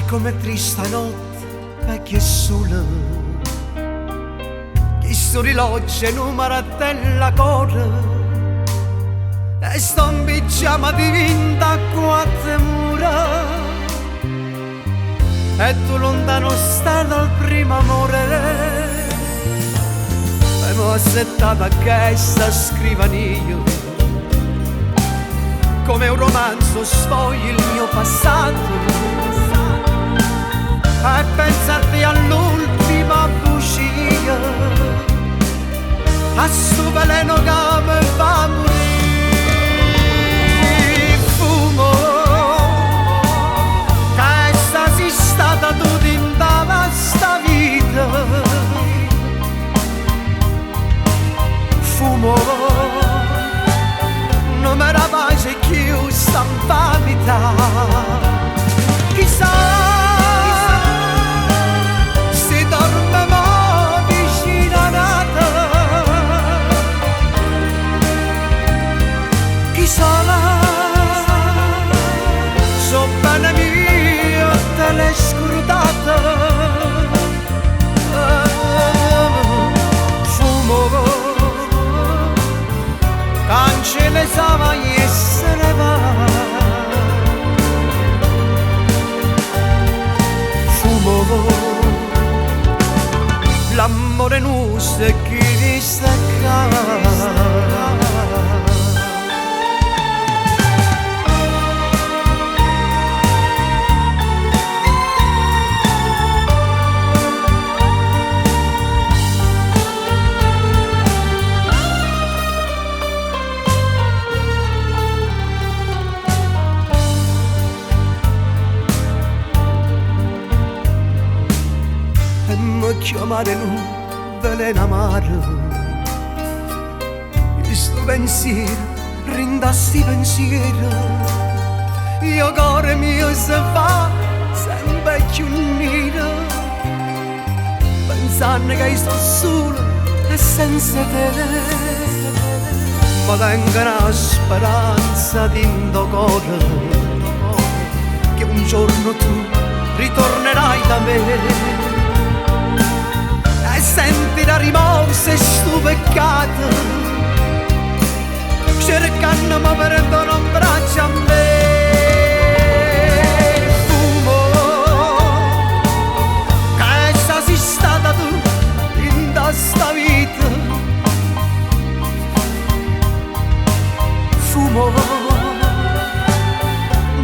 Come triste notte vecchia e sola, chi sorriloggia numero della cora e sto in pigiama diventa a quattro mura e tu lontano stai dal primo amore e mi ho assettato a questa scrivania come un romanzo sfogli il mio passato e pensarti all'ultima bugia, a sto veleno che mi fa morire. Fumo, che sei stata tu in sta vita. Fumo, non mi era mai più sta vita. Chissà cancellava e se ne va. Fumo, l'amore nostro è chi distacca. Chiamare un veleno amaro, questo pensiero rindassi pensiero, io cuore mio se fa sempre più nero, pensando che sto solo e senza te, ma tengo una speranza dentro cuore, che un giorno tu ritornerai da me. Sentirà rimorso e sto peccato, cercando ma prendono un braccio a me. Fumo, che sei stata tu in sta vita. Fumo,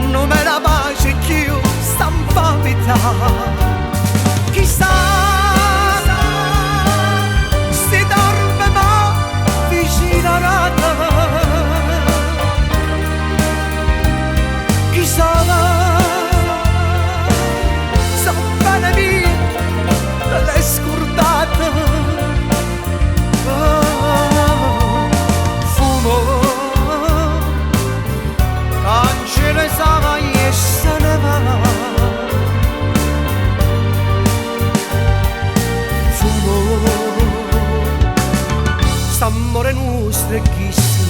non me la pace più sta vita. Chissà amore nostro e chissà